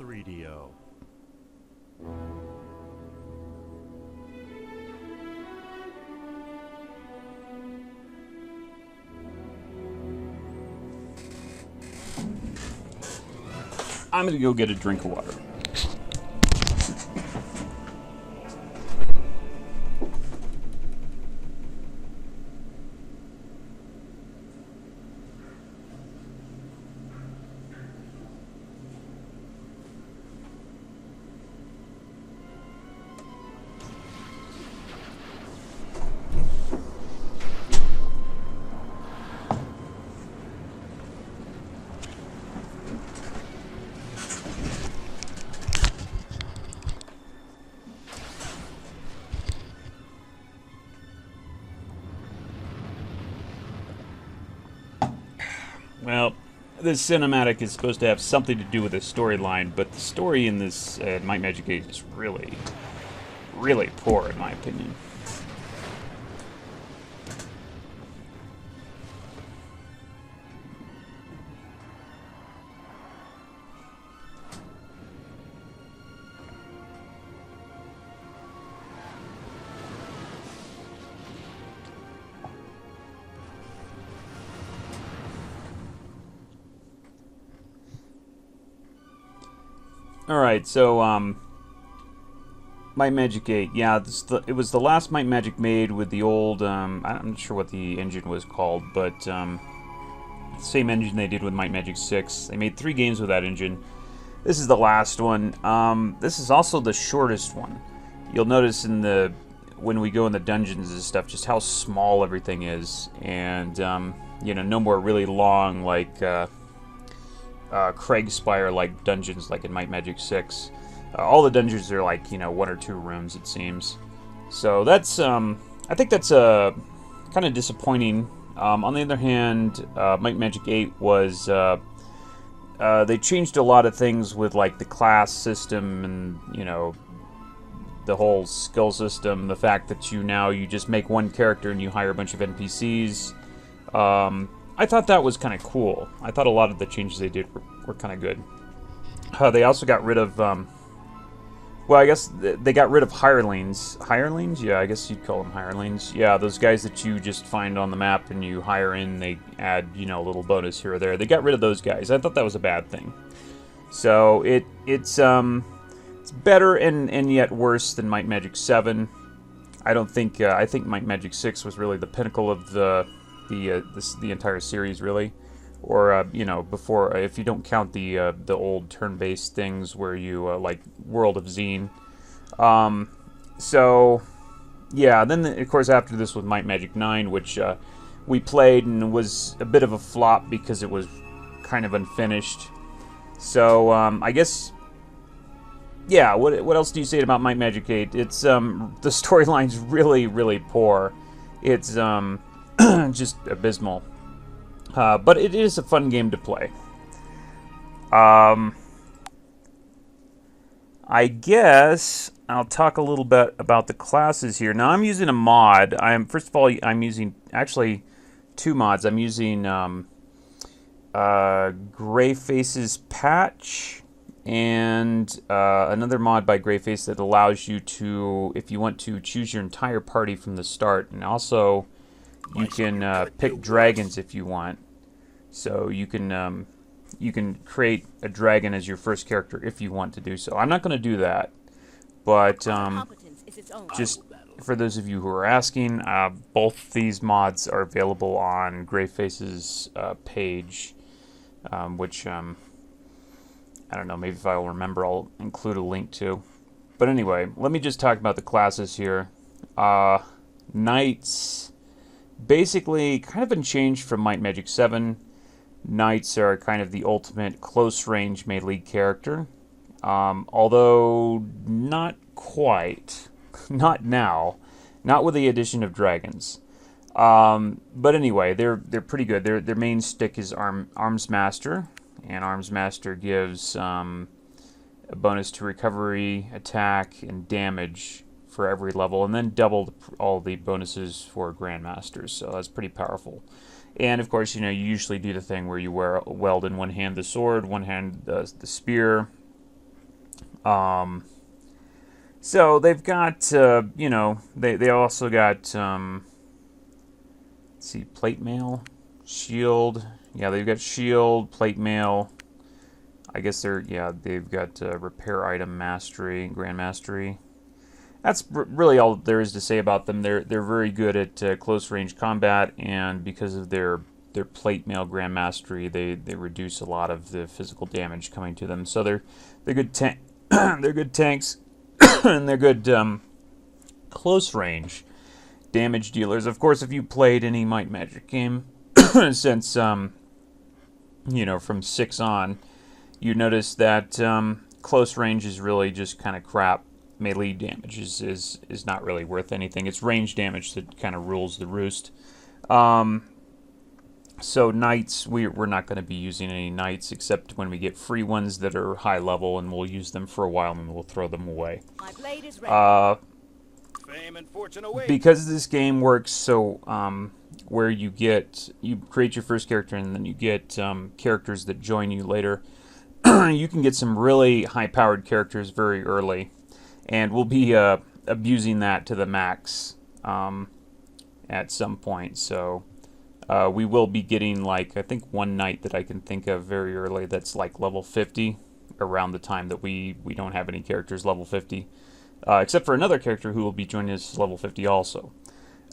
3DO. I'm gonna go get a drink of water. Well, this cinematic is supposed to have something to do with the storyline, but the story in this Might Magic 8 is really, really poor, in my opinion. Alright, so, Might Magic 8, yeah, it was the last Might Magic made with the old, I'm not sure what the engine was called, but, same engine they did with Might Magic 6. They made 3 games with that engine. This is the last one. This is also the shortest one. You'll notice when we go in the dungeons and stuff, just how small everything is, and, you know, no more really long, like, Craigspire-like dungeons like in Might Magic 6. All the dungeons are like, you know, 1 or 2 rooms, it seems. So that's, I think that's kind of disappointing. On the other hand, Might Magic 8 was, they changed a lot of things with like the class system and, you know, the whole skill system, the fact that you just make one character and you hire a bunch of NPCs. I thought that was kind of cool. I thought a lot of the changes they did were kind of good. They also got rid of, well, I guess they got rid of hirelings. Hirelings? Yeah, I guess you'd call them hirelings. Yeah, those guys that you just find on the map and you hire in, they add, you know, a little bonus here or there. They got rid of those guys. I thought that was a bad thing. So it's better and yet worse than Might Magic 7. I don't think, I think Might Magic 6 was really the pinnacle of the entire series, really, or you know, before, if you don't count the old turn-based things where you like World of Zine. So yeah, then of course after this was Might Magic 9, which we played and was a bit of a flop because it was kind of unfinished. So I guess, yeah. What else do you say about Might Magic 8? It's the storyline's really, really poor. It's just abysmal. But it is a fun game to play. I guess I'll talk a little bit about the classes here. Now I'm using a mod. First of all, I'm using actually 2 mods. I'm using Greyface's Patch and another mod by Greyface that allows you to, if you want to, choose your entire party from the start, and also you can pick dragons if you want. So you can create a dragon as your first character if you want to do so. I'm not going to do that, but just for those of you who are asking, both these mods are available on Greyface's page, which I don't know, maybe if I'll remember I'll include a link to. But anyway, let me just talk about the classes here. Knights, basically kind of been changed from Might Magic 7. Knights are kind of the ultimate close-range melee character, although not quite. Not now. Not with the addition of dragons. But anyway, they're pretty good. Their main stick is Arms Master, and Arms Master gives a bonus to recovery, attack, and damage for every level, and then double all the bonuses for Grandmasters, so that's pretty powerful. And of course, you know, you usually do the thing where you weld in one hand the sword, one hand the spear, So they've got, you know, they also got, let's see, plate mail, shield. Yeah, they've got shield, plate mail. I guess they've got repair item mastery, grand mastery. That's really all there is to say about them. They're very good at close range combat, and because of their plate mail grand mastery, they reduce a lot of the physical damage coming to them. So they're good they're good tanks, and they're good close range damage dealers. Of course, if you played any Might Magic game since you know, from 6 on, you notice that close range is really just kind of crap. Melee damage is not really worth anything. It's range damage that kind of rules the roost. So knights, we're not going to be using any knights except when we get free ones that are high level, and we'll use them for a while and we'll throw them away. My blade is ready. Fame and fortune away. Because this game works so where you create your first character and then you get characters that join you later. You can get some really high-powered characters very early, and we'll be abusing that to the max at some point. So we will be getting, like, I think one knight that I can think of very early that's like level 50 around the time that we don't have any characters level 50, except for another character who will be joining us level 50 also.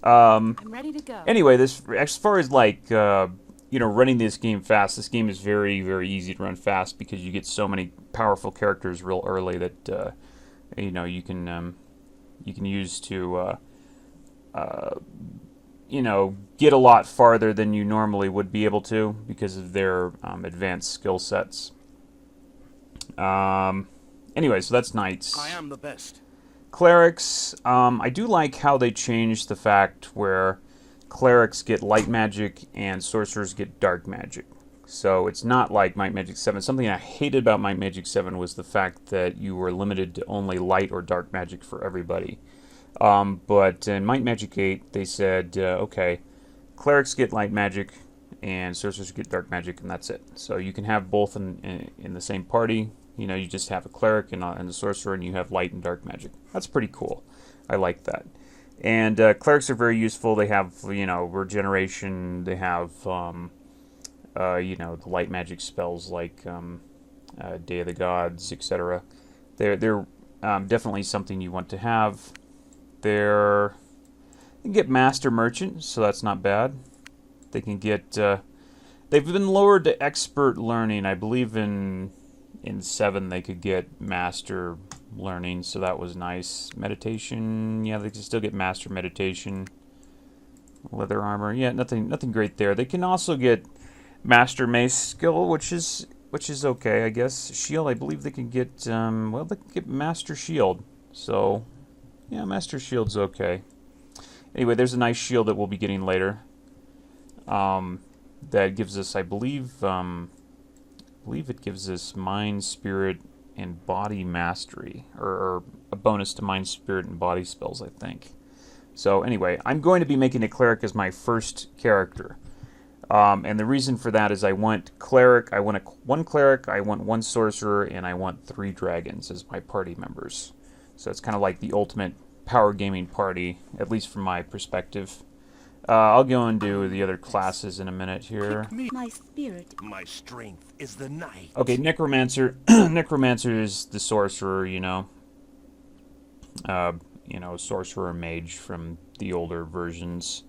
I'm ready to go. Anyway, as far as like you know, running this game fast, this game is very, very easy to run fast because you get so many powerful characters real early that you know, you can use to you know, get a lot farther than you normally would be able to because of their advanced skill sets. Anyway, so that's knights. I am the best. Clerics, I do like how they changed the fact where clerics get light magic and sorcerers get dark magic. So it's not like Might Magic 7. Something I hated about Might Magic 7 was the fact that you were limited to only light or dark magic for everybody. But in Might Magic 8, they said, okay, clerics get light magic and sorcerers get dark magic, and that's it. So you can have both in the same party. You know, you just have a cleric and a sorcerer, and you have light and dark magic. That's pretty cool. I like that. And clerics are very useful. They have, you know, regeneration. They have, you know, the light magic spells like Day of the Gods, etc. They're definitely something you want to have. You can get Master Merchant, so that's not bad. They can get. They've been lowered to Expert Learning. I believe in 7 they could get Master Learning, so that was nice. Meditation, yeah, they can still get Master Meditation. Leather armor, yeah, nothing great there. They can also get Master Mace skill, which is okay, I guess. Shield, I believe they can get. Well, they can get Master Shield, so yeah, Master Shield's okay. Anyway, there's a nice shield that we'll be getting later. That gives us, I believe it gives us Mind, Spirit, and Body Mastery, or a bonus to Mind, Spirit, and Body spells, I think. So anyway, I'm going to be making a cleric as my first character. And the reason for that is I want cleric, I want one cleric, I want one sorcerer, and I want 3 dragons as my party members. So it's kind of like the ultimate power gaming party, at least from my perspective. I'll go and do the other classes in a minute here. My spirit. My strength is the night. Okay, Necromancer. Necromancer is the sorcerer, you know. Sorcerer mage from the older versions.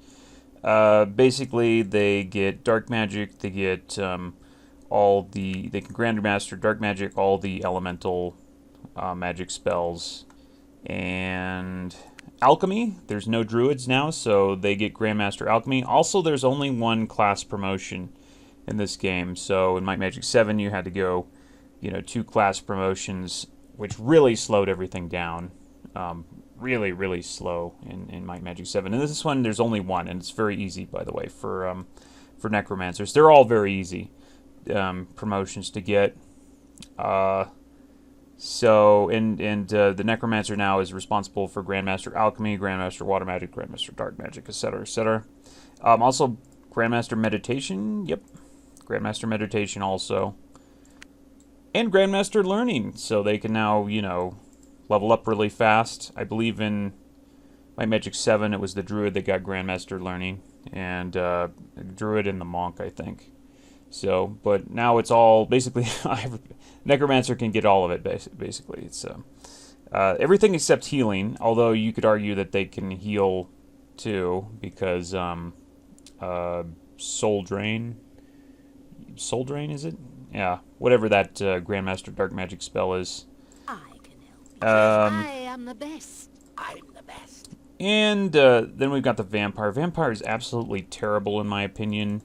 Basically, they get dark magic. They get they can grandmaster dark magic, all the elemental magic spells, and alchemy. There's no druids now, so they get grandmaster alchemy. Also, there's only one class promotion in this game. So in Might Magic 7, you had to go, 2 class promotions, which really slowed everything down. Really, really slow in Might Magic 7. And this one, there's only one, and it's very easy, by the way, for Necromancers. They're all very easy promotions to get. The Necromancer now is responsible for Grandmaster Alchemy, Grandmaster Water Magic, Grandmaster Dark Magic, etc., etc. Also, Grandmaster Meditation. Yep, Grandmaster Meditation also. And Grandmaster Learning, so they can now, you know, level up really fast. I believe in Might Magic 7, it was the Druid that got Grandmaster Learning, and Druid and the Monk, I think. So, but now it's all, basically, Necromancer can get all of it, basically. It's everything except healing, although you could argue that they can heal, too, because Soul Drain, is it? Yeah, whatever that Grandmaster Dark Magic spell is. I can help. I am the best. I'm the best. And then we've got the Vampire. Vampire is absolutely terrible, in my opinion.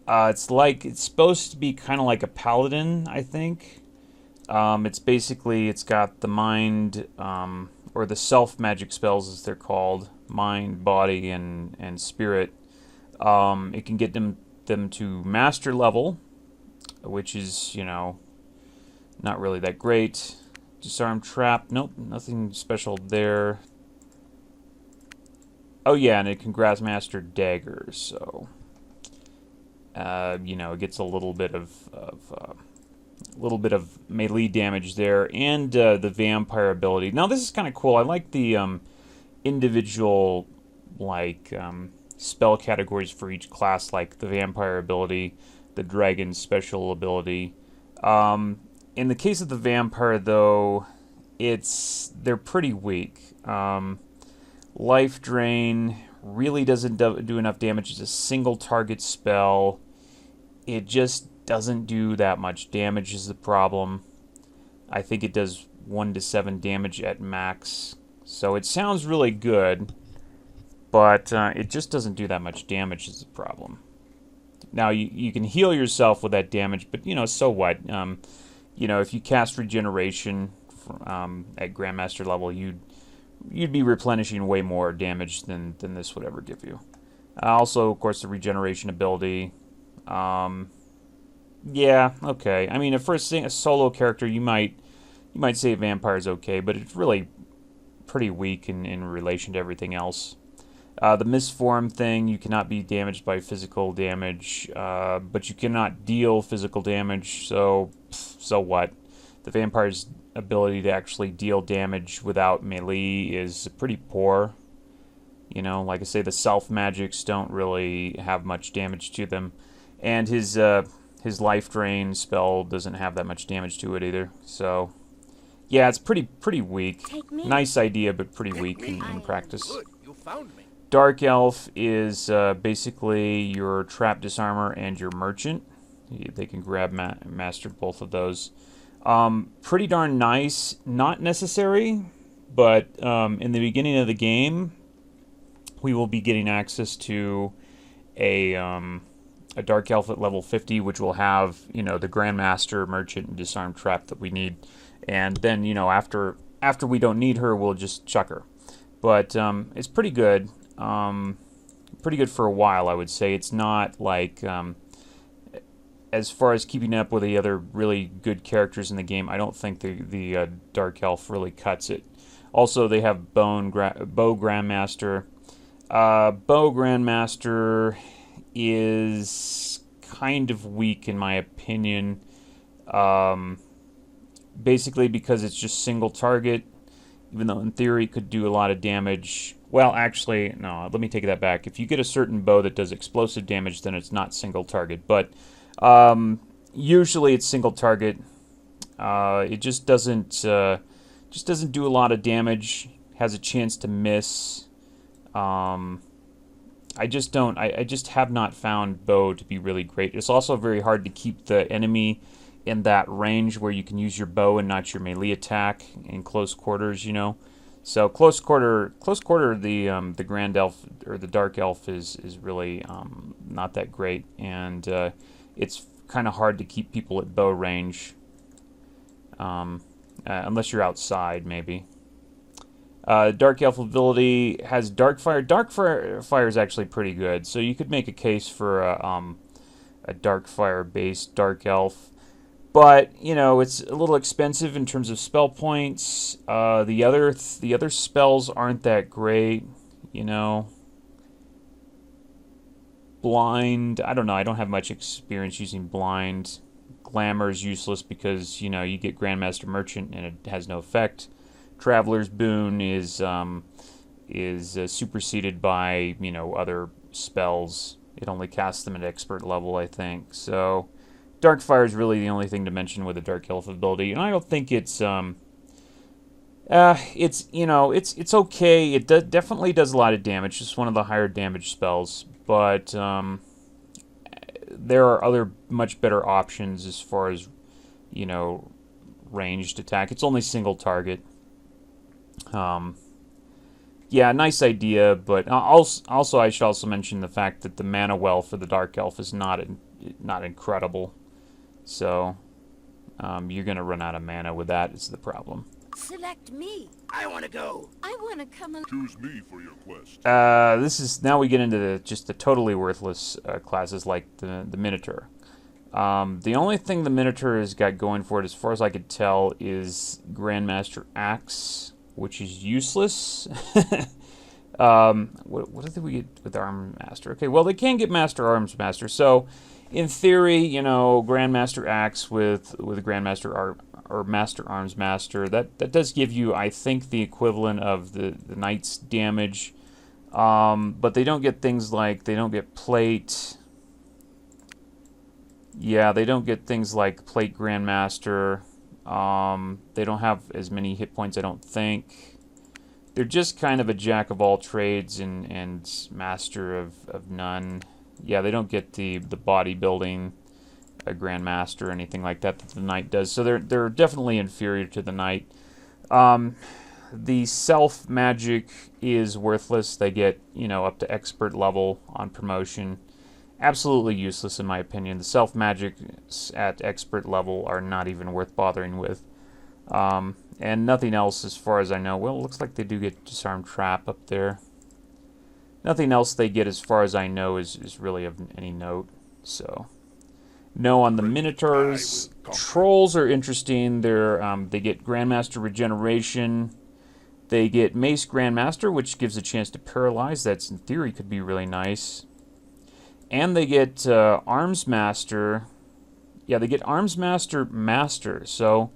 It's supposed to be kind of like a Paladin, I think. It's got the mind, or the self magic spells, as they're called. Mind, body, and spirit. It can get them to master level, which is, you know, not really that great. Disarm trap, nope, nothing special there. Oh yeah, and it can Grandmaster dagger, so you know, it gets a little bit of melee damage there, and the vampire ability. Now this is kind of cool. I like the individual spell categories for each class, like the vampire ability, the dragon special ability. In the case of the vampire, though, they're pretty weak. Life Drain really doesn't do enough damage. It's a single target spell. It just doesn't do that much damage is the problem. I think it does 1 to 7 damage at max. So it sounds really good, but it just doesn't do that much damage is the problem. Now, you can heal yourself with that damage, but, you know, so what? You know, if you cast Regeneration at Grandmaster level, you'd be replenishing way more damage than this would ever give you. Also, of course, the Regeneration ability. Yeah, okay. I mean, for a solo character, you might say Vampire's okay, but it's really pretty weak in relation to everything else. The Misform thing, you cannot be damaged by physical damage, but you cannot deal physical damage, so what? The Vampire's ability to actually deal damage without melee is pretty poor. You know, like I say, the self magics don't really have much damage to them, and his life drain spell doesn't have that much damage to it either. So, yeah, it's pretty weak. Nice idea, but pretty weak in practice. Good, you found me. Dark Elf is basically your Trap Disarmer and your Merchant. They can grab master both of those. Pretty darn nice. Not necessary, but in the beginning of the game, we will be getting access to a Dark Elf at level 50, which will have, you know, the Grandmaster, Merchant, and Disarm Trap that we need. And then, you know, after we don't need her, we'll just chuck her. But it's pretty good. Pretty good for a while, I would say. It's not like, as far as keeping up with the other really good characters in the game, I don't think the Dark Elf really cuts it. Also, they have Bow Grandmaster. Bow Grandmaster is kind of weak, in my opinion. Basically because it's just single target, even though in theory it could do a lot of damage. Well, actually, no, let me take that back. If you get a certain bow that does explosive damage, then it's not single target. But usually it's single target. It just doesn't do a lot of damage. Has a chance to miss. I just have not found bow to be really great. It's also very hard to keep the enemy in that range where you can use your bow and not your melee attack in close quarters, you know. So close quarter, the Grand Elf or the Dark Elf is really not that great, and it's kind of hard to keep people at bow range, unless you're outside, maybe. Dark Elf ability has Darkfire. Darkfire is actually pretty good, so you could make a case for a Darkfire-based Dark Elf. But, you know, it's a little expensive in terms of spell points. The other spells aren't that great, you know. Blind, I don't know. I don't have much experience using Blind. Glamour is useless because, you know, you get Grandmaster Merchant and it has no effect. Traveler's Boon is superseded by, you know, other spells. It only casts them at expert level, I think. So Darkfire is really the only thing to mention with a Dark Elf ability, and I don't think it's it's okay. It definitely does a lot of damage. It's one of the higher damage spells, but there are other much better options as far as, you know, ranged attack. It's only single target. Yeah, nice idea, but also I should also mention the fact that the mana well for the Dark Elf is not incredible. So you're gonna run out of mana with that. Is the problem. Select me. I want to go. I want to come along. Choose me for your quest. This is now we get into just the totally worthless classes like the Minotaur. The only thing the Minotaur has got going for it, as far as I could tell, is Grandmaster Axe, which is useless. What did we get with Arms Master? Okay, well, they can get Master Arms Master. So, in theory, you know, Grandmaster Axe with Grandmaster or Master Arms Master, that does give you, I think, the equivalent of the Knight's damage. But they don't get things like, they don't get Plate. Yeah, they don't get things like Plate Grandmaster. They don't have as many hit points, I don't think. They're just kind of a jack of all trades and master of none. Yeah, they don't get the bodybuilding Grandmaster or anything like that the Knight does. So they're definitely inferior to the Knight. The self magic is worthless. They get, you know, up to expert level on promotion. Absolutely useless in my opinion. The self magics at expert level are not even worth bothering with. And nothing else as far as I know. Well, it looks like they do get Disarm Trap up there. Nothing else they get as far as I know is really of any note. So, no on the Minotaurs. Trolls are interesting. They get Grandmaster Regeneration. They get Mace Grandmaster, which gives a chance to paralyze. That's in theory could be really nice. And they get Arms Master. Yeah, they get Arms Master Master. So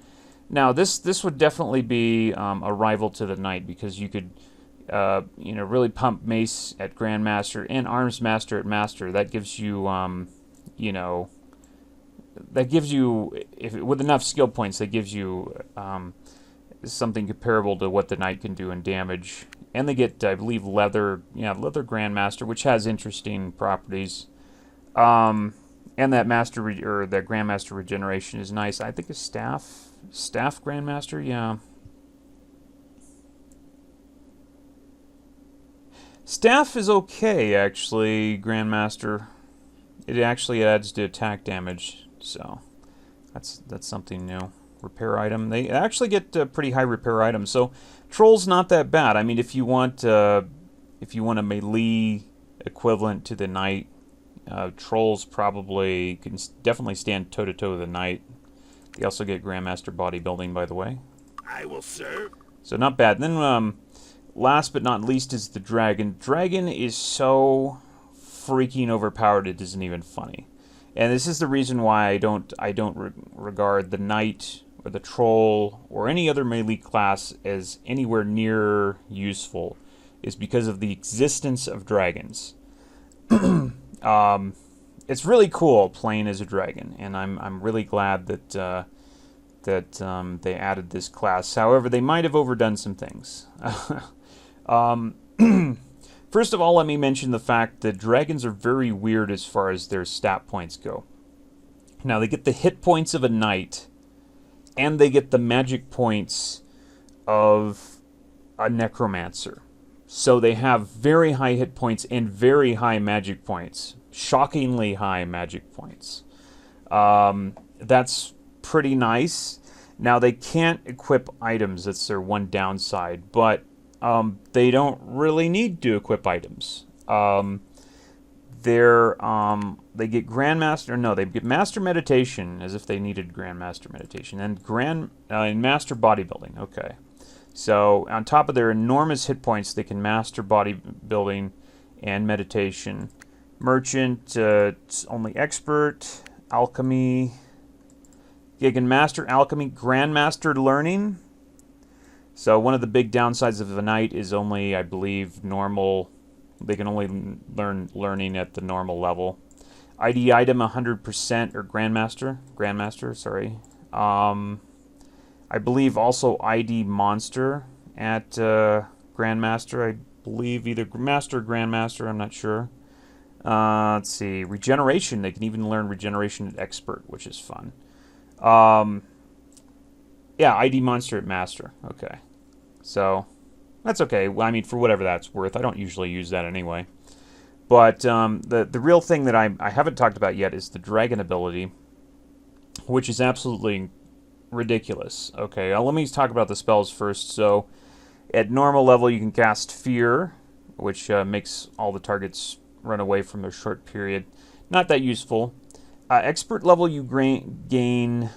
now this would definitely be a rival to the Knight because you could you know, really pump Mace at Grandmaster and Arms Master at Master. That gives you you know, that gives you, with enough skill points, that gives you something comparable to what the Knight can do in damage. And they get, I believe, Leather Grandmaster, which has interesting properties. And that that Grandmaster Regeneration is nice. I think it's Staff Grandmaster, yeah. Staff is okay, actually, Grandmaster. It actually adds to attack damage, so that's something new. Repair item. They actually get pretty high repair items, so Troll's not that bad. I mean, if you want a melee equivalent to the Knight, Trolls probably can definitely stand toe-to-toe with the Knight. They also get Grandmaster Bodybuilding, by the way. I will serve. So not bad. Then last but not least is the Dragon. Dragon is so freaking overpowered it isn't even funny. And this is the reason why I don't regard the Knight or the Troll or any other melee class as anywhere near useful, is because of the existence of dragons. It's really cool playing as a dragon, and I'm really glad that they added this class. However, they might have overdone some things. First of all, let me mention the fact that dragons are very weird as far as their stat points go. Now, they get the hit points of a knight, and they get the magic points of a necromancer. So they have very high hit points and very high magic points. Shockingly high magic points. That's pretty nice. Now, they can't equip items. That's their one downside. But they don't really need to equip items. They get Grandmaster. No, they get Master Meditation, as if they needed Grandmaster Meditation, and Master Bodybuilding. Okay, so on top of their enormous hit points, they can Master Bodybuilding and Meditation. Merchant, it's only Expert, Alchemy. You can master alchemy, grandmaster learning. So one of the big downsides of a knight is only, I believe, normal. They can only learn learning at the normal level. ID item 100% or grandmaster. Sorry. I believe also ID monster at grandmaster. I believe either master or grandmaster. I'm not sure. Let's see. Regeneration. They can even learn regeneration at expert, which is fun. Yeah, ID monster at master. Okay. So, that's okay. Well, I mean, for whatever that's worth. I don't usually use that anyway. But the real thing that I haven't talked about yet is the dragon ability, which is absolutely ridiculous. Okay, let me talk about the spells first. So, at normal level, you can cast Fear, which makes all the targets run away from a short period. Not that useful. Expert level, you gain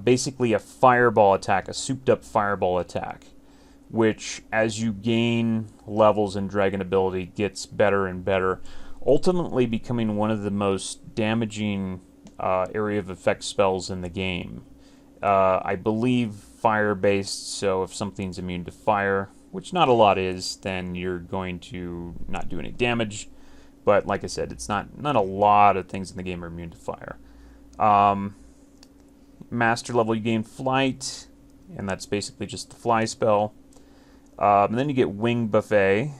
basically a fireball attack, a souped-up fireball attack, which, as you gain levels in dragon ability, gets better and better, ultimately becoming one of the most damaging area of effect spells in the game. I believe fire-based, so if something's immune to fire, which not a lot is, then you're going to not do any damage. But like I said, it's not a lot of things in the game are immune to fire. Master level, you gain flight, and that's basically just the fly spell. And then you get Wing Buffet,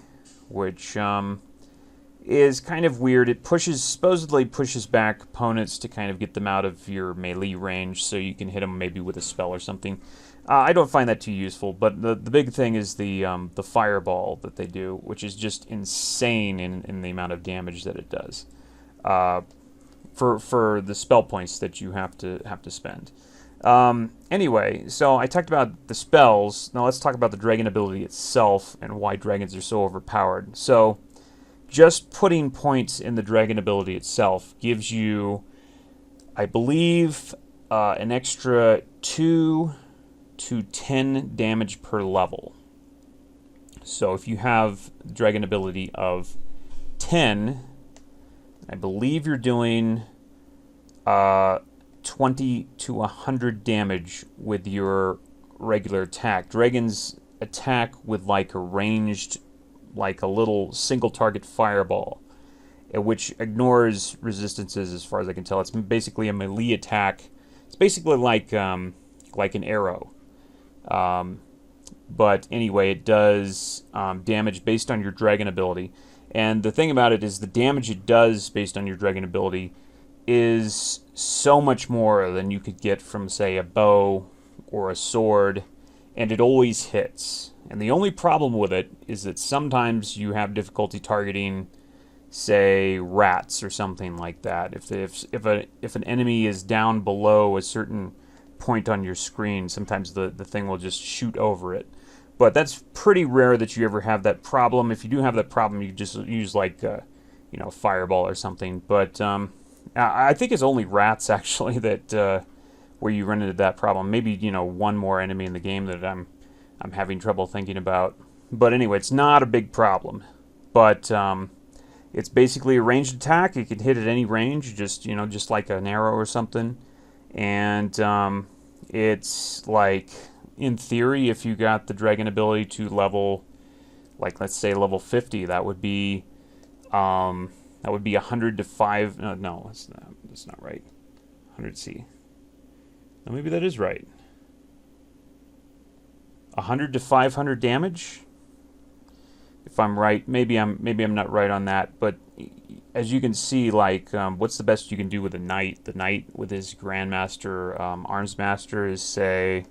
which is kind of weird. It supposedly pushes back opponents to kind of get them out of your melee range, so you can hit them maybe with a spell or something. I don't find that too useful, but the big thing is the fireball that they do, which is just insane in the amount of damage that it does. For the spell points that you have to spend. Anyway, so I talked about the spells. Now let's talk about the dragon ability itself and why dragons are so overpowered. So, just putting points in the dragon ability itself gives you, I believe, an extra 2 to 10 damage per level. So if you have the dragon ability of 10, I believe you're doing 20 to 100 damage with your regular attack. Dragons attack with like a ranged, like a little single target fireball, which ignores resistances as far as I can tell. It's basically a melee attack. It's basically like an arrow. But anyway, it does damage based on your dragon ability. And the thing about it is the damage it does based on your dragon ability is so much more than you could get from, say, a bow or a sword, and it always hits. And the only problem with it is that sometimes you have difficulty targeting, say, rats or something like that. If an enemy is down below a certain point on your screen, sometimes the thing will just shoot over it. But that's pretty rare that you ever have that problem. If you do have that problem, you just use like fireball or something. But I think it's only rats actually that where you run into that problem. Maybe one more enemy in the game that I'm having trouble thinking about. But anyway, it's not a big problem. But it's basically a ranged attack. You can hit at any range, just like an arrow or something. And it's like, in theory, if you got the dragon ability to level, like let's say level 50, that would be 100 to 5. No, that's not right. 100C. No, maybe that is right. 100 to 500 damage. If I'm right, maybe I'm not right on that. But as you can see, like, what's the best you can do with a knight? The knight with his grandmaster arms master is, say,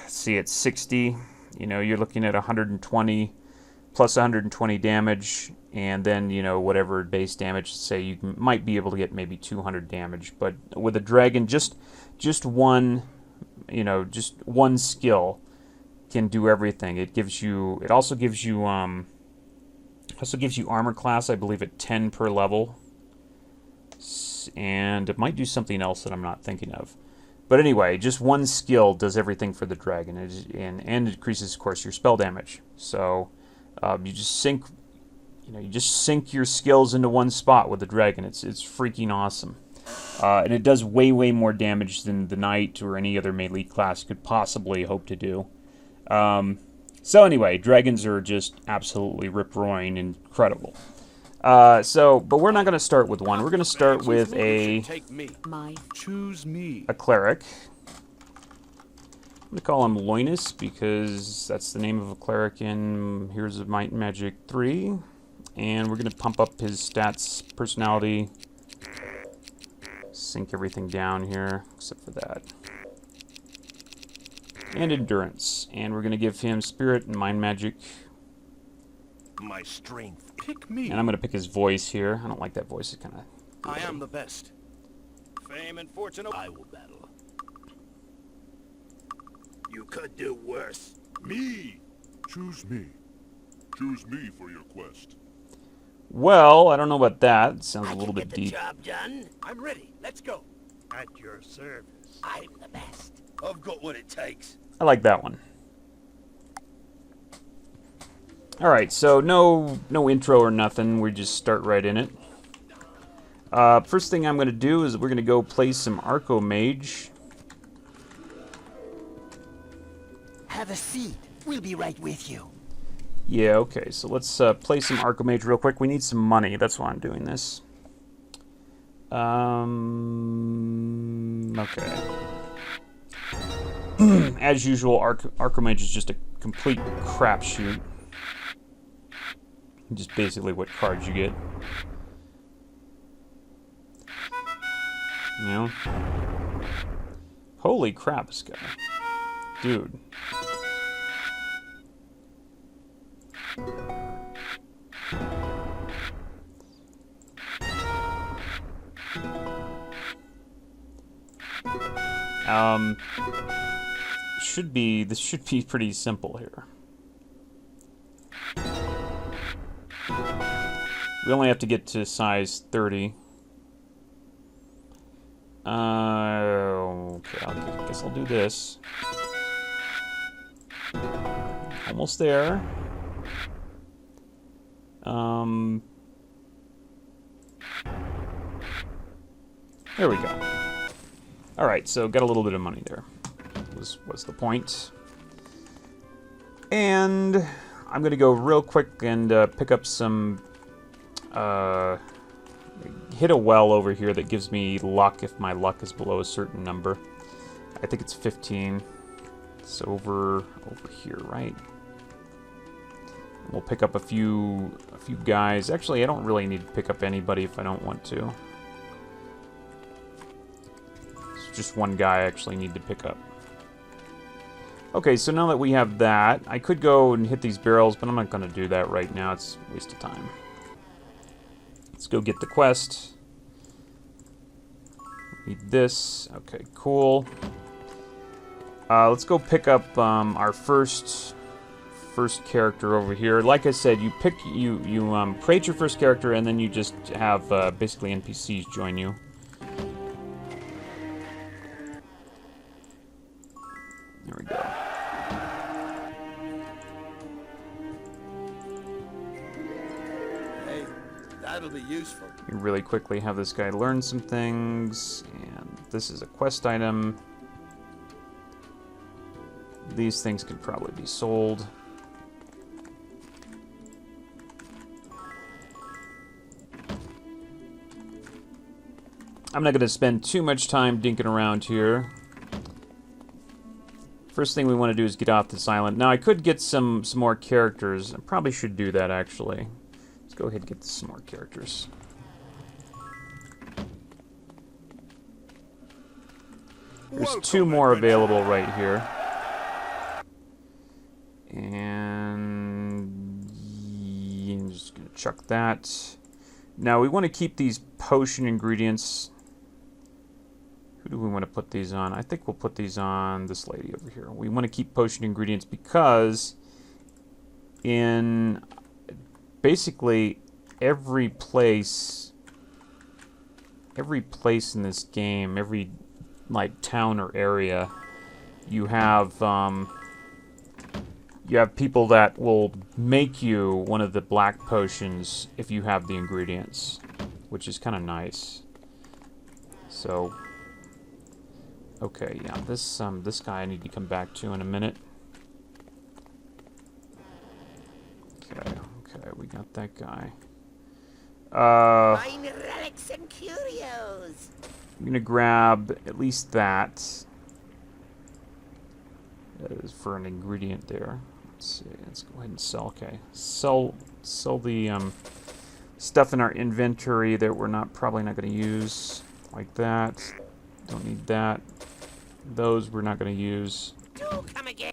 see, it's 60. You're looking at 120 plus 120 damage, and then whatever base damage. Say you might be able to get maybe 200 damage, but with a dragon, just one skill can do everything. It also gives you armor class, I believe, at 10 per level, and it might do something else that I'm not thinking of. But anyway, just one skill does everything for the dragon, and increases, of course, your spell damage. So you just sink your skills into one spot with the dragon. It's freaking awesome. And it does way, way more damage than the Knight or any other melee class could possibly hope to do. So anyway, dragons are just absolutely rip-roaring incredible. But we're not going to start with one. We're going to start with Take me. Choose me. a cleric. I'm going to call him Loinus because that's the name of a cleric in Heroes of Might and Magic 3. And we're going to pump up his stats, personality, sink everything down here, except for that. And endurance. And we're going to give him spirit and mind magic. My strength. Pick me. And I'm going to pick his voice here. I don't like that voice. It's kind of... I am the best. Fame and fortune. I will battle. You could do worse. Me. Choose me. Choose me for your quest. Well, I don't know about that. It sounds I a little can bit get the deep. job done. I'm ready. Let's go. At your service. I'm the best. I've got what it takes. I like that one. Alright, so no intro or nothing. We just start right in it. First thing I'm going to do is we're going to go play some Archomage. Have a seat. We'll be right with you. Yeah, okay, so let's play some Archomage real quick. We need some money. That's why I'm doing this. Okay. As usual, Archomage is just a complete crapshoot. Just basically what cards you get. You know? Holy crap, this guy. Dude. This should be pretty simple here. We only have to get to size 30. Okay, I guess I'll do this. Almost there. There we go. Alright, so got a little bit of money there. Was the point. And I'm going to go real quick and pick up some... hit a well over here that gives me luck if my luck is below a certain number. I think it's 15. It's over here, right? We'll pick up a few guys. Actually, I don't really need to pick up anybody if I don't want to. It's just one guy I actually need to pick up. Okay, so now that we have that, I could go and hit these barrels, but I'm not going to do that right now. It's a waste of time. Let's go get the quest. Need this. Okay, cool. Let's go pick up our first character over here. Like I said, you create your first character, and then you just have basically NPCs join you. There we go. Hey, that'll be useful. You really quickly have this guy learn some things, and this is a quest item. These things could probably be sold. I'm not going to spend too much time dinking around here. First thing we want to do is get off this island. Now, I could get some more characters. I probably should do that, actually. Let's go ahead and get some more characters. There's two more available right here. And I'm just going to chuck that. Now, we want to keep these potion ingredients. Who do we want to put these on? I think we'll put these on this lady over here. We want to keep potion ingredients because in basically every place in this game, every like town or area, you have people that will make you one of the black potions if you have the ingredients, which is kind of nice. So, okay, yeah, this guy I need to come back to in a minute. Okay, we got that guy. Fine relics and curios. I'm gonna grab at least that. That is for an ingredient there. Let's see. Let's go ahead and sell. Okay, sell the stuff in our inventory that we're probably not going to use, like that. Don't need that. Those we're not going to use. Do come again.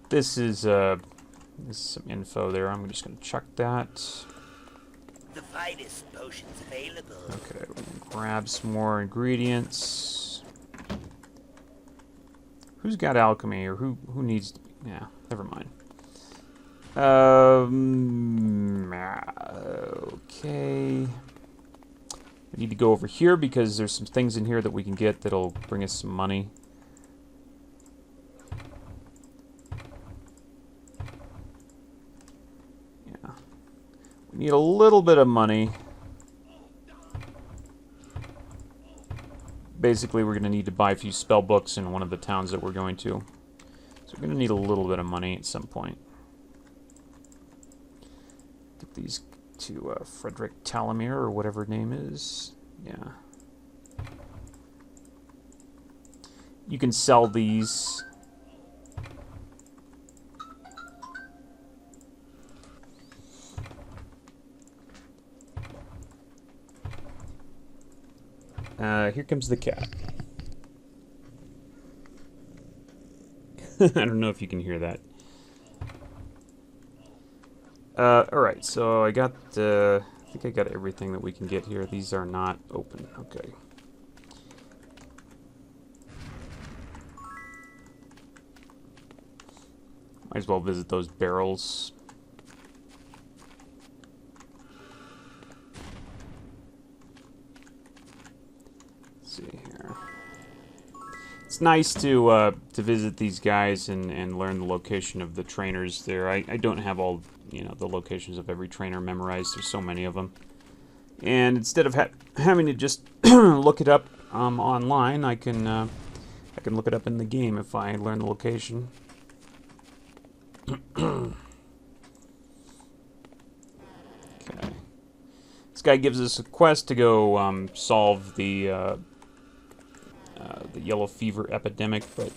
This is some info there. I'm just going to chuck that. The finest potions available. Okay, we're going to grab some more ingredients. Who's got alchemy, or who needs? Yeah, never mind. Okay. We need to go over here because there's some things in here that we can get that'll bring us some money. Yeah. We need a little bit of money. Basically, we're going to need to buy a few spell books in one of the towns that we're going to. So we're going to need a little bit of money at some point. Get these to Frederick Talamir, or whatever name is. Yeah. You can sell these. Here comes the cat. I don't know if you can hear that. Alright, so I got, I think I got everything that we can get here. These are not open. Okay. Might as well visit those barrels. Let's see here. It's nice to visit these guys and learn the location of the trainers there. I don't have all, you know, the locations of every trainer memorized. There's so many of them. And instead of having to just look it up online, I can look it up in the game if I learn the location. Okay. This guy gives us a quest to go solve the yellow fever epidemic, but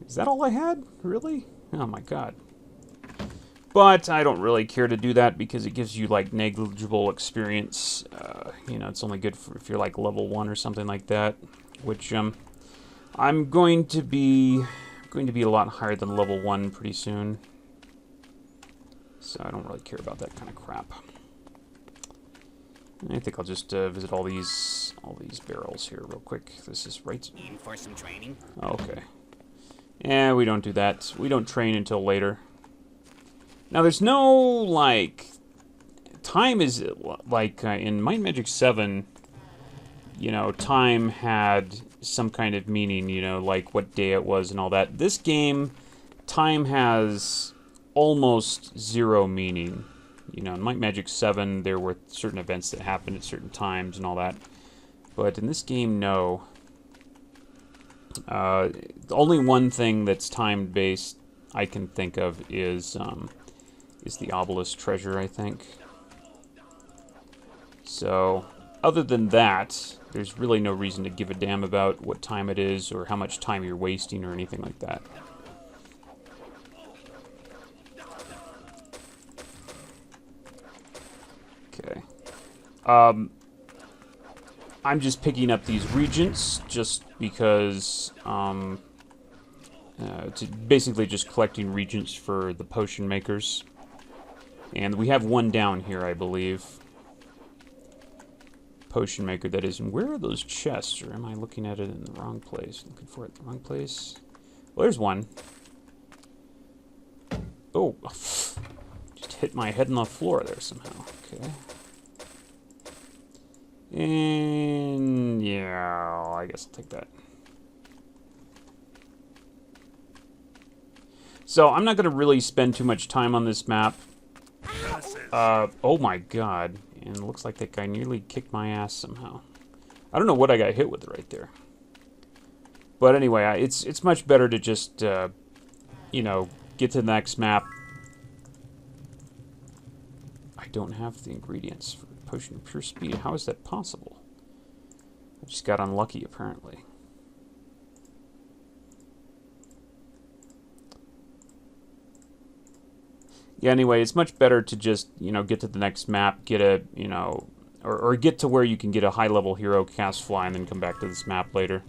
is that all I had? Really? Oh my god. But I don't really care to do that because it gives you like negligible experience. You know, it's only good for if you're like level 1 or something like that, which I'm going to be a lot higher than level 1 pretty soon. So I don't really care about that kind of crap. I think I'll just visit all these barrels here real quick. This is right. In for some training. Okay. Yeah, we don't do that. We don't train until later. Now, there's no, like, time is, like, in Might and Magic 7, you know, time had some kind of meaning, you know, like what day it was and all that. This game, time has almost zero meaning. You know, in Might and Magic 7, there were certain events that happened at certain times and all that. But in this game, no. The only one thing that's time-based I can think of is the obelisk treasure, I think. So, other than that, there's really no reason to give a damn about what time it is or how much time you're wasting or anything like that. Okay. I'm just picking up these regents just because, basically just collecting regents for the potion makers. And we have one down here, I believe. Potion maker, that is. And where are those chests? Or am I looking at it in the wrong place? Looking for it in the wrong place? Well, there's one. Oh. Just hit my head on the floor there somehow. Okay. And yeah, I guess I'll take that. So I'm not going to really spend too much time on this map. Oh my god. And it looks like that guy nearly kicked my ass somehow. I don't know what I got hit with right there. But anyway, it's much better to just, you know, get to the next map. I don't have the ingredients for Potion of Pure Speed. How is that possible? I just got unlucky, apparently. Yeah, anyway, it's much better to just, you know, get to the next map, get a, you know, or get to where you can get a high-level hero, cast fly, and then come back to this map later.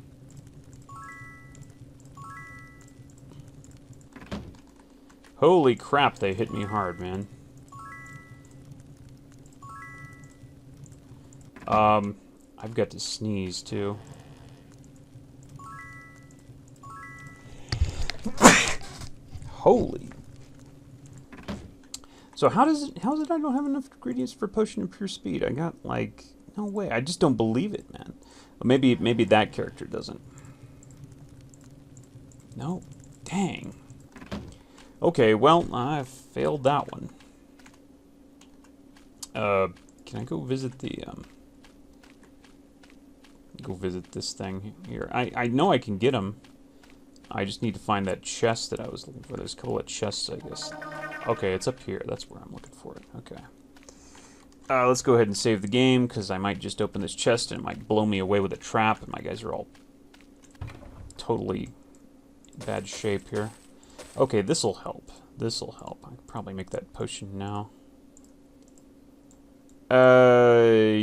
Holy crap, they hit me hard, man. I've got to sneeze, too. Holy. So how is it I don't have enough ingredients for Potion of Pure Speed? I got, like, no way. I just don't believe it, man. Or maybe that character doesn't. No. Dang. Okay, well, I failed that one. Can I go visit the, go visit this thing here? I know I can get him. I just need to find that chest that I was looking for. There's a couple of chests, I guess. Okay, it's up here. That's where I'm looking for it. Okay. Let's go ahead and save the game, because I might just open this chest and it might blow me away with a trap, and my guys are all totally in bad shape here. Okay, this'll help. This'll help. I could probably make that potion now. Yeah.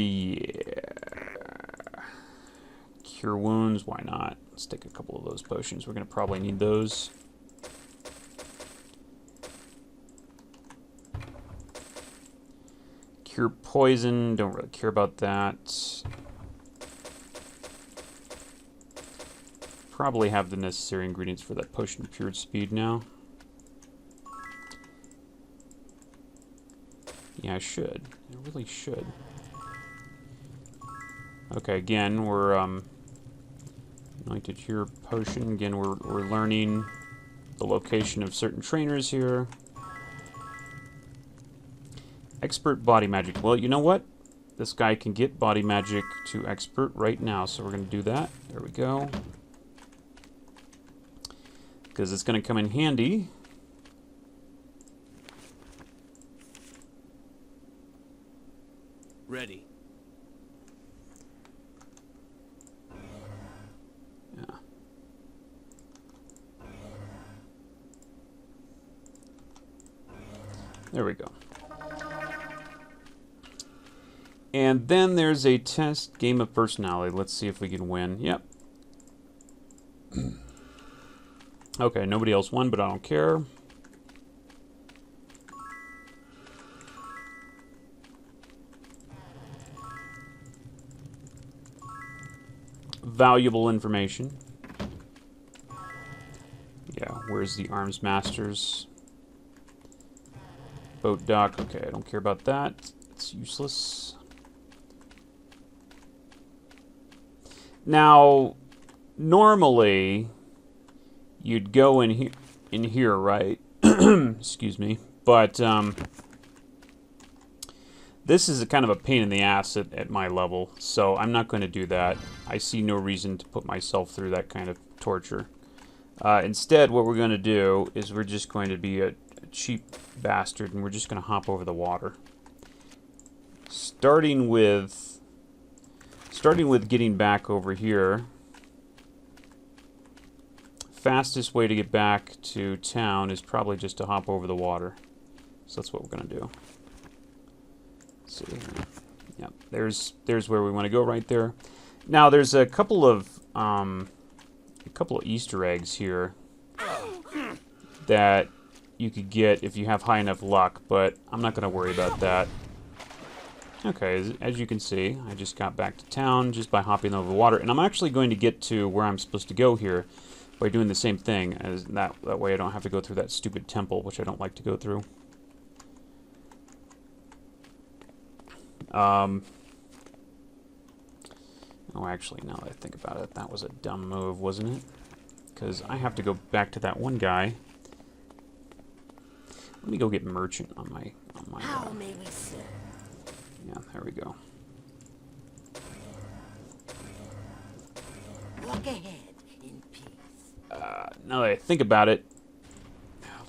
Cure wounds, why not? Let's take a couple of those potions. We're going to probably need those. Cure poison, don't really care about that. Probably have the necessary ingredients for that Potion of Pure Speed now. Yeah, I should. I really should. Okay, again, we're Anointed Cure Potion. Again, we're learning the location of certain trainers here. Expert Body Magic. Well, you know what? This guy can get Body Magic to Expert right now, so we're going to do that. There we go. Because it's going to come in handy. Ready. Yeah. There we go. And then there's a test game of personality. Let's see if we can win. Yep. Okay, nobody else won, but I don't care. Valuable information. Yeah, where's the Arms Masters? Boat dock. Okay, I don't care about that. It's useless. Now, normally, you'd go in here, right? Excuse me. But this is a kind of a pain in the ass at my level, so I'm not going to do that. I see no reason to put myself through that kind of torture. Instead, what we're going to do is we're just going to be a cheap bastard, and we're just going to hop over the water. Starting with getting back over here. Fastest way to get back to town is probably just to hop over the water. So that's what we're going to do. Let's see here. Yep, there's where we want to go right there. Now there's a couple of Easter eggs here that you could get if you have high enough luck, but I'm not going to worry about that. Okay, as you can see, I just got back to town just by hopping over the water, and I'm actually going to get to where I'm supposed to go here by doing the same thing, as that way I don't have to go through that stupid temple, which I don't like to go through. Oh, actually, now that I think about it, that was a dumb move, wasn't it? Because I have to go back to that one guy. Let me go get merchant on my How may we serve? yeah, there we go. Walk ahead in peace. Now that I think about it,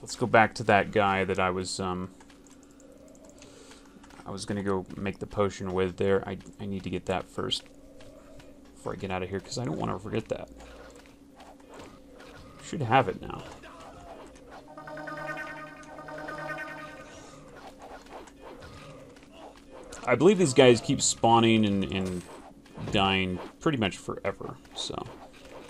let's go back to that guy that I was gonna go make the potion with there. I need to get that first before I get out of here, because I don't want to forget that. Should have it now. I believe these guys keep spawning and dying pretty much forever, so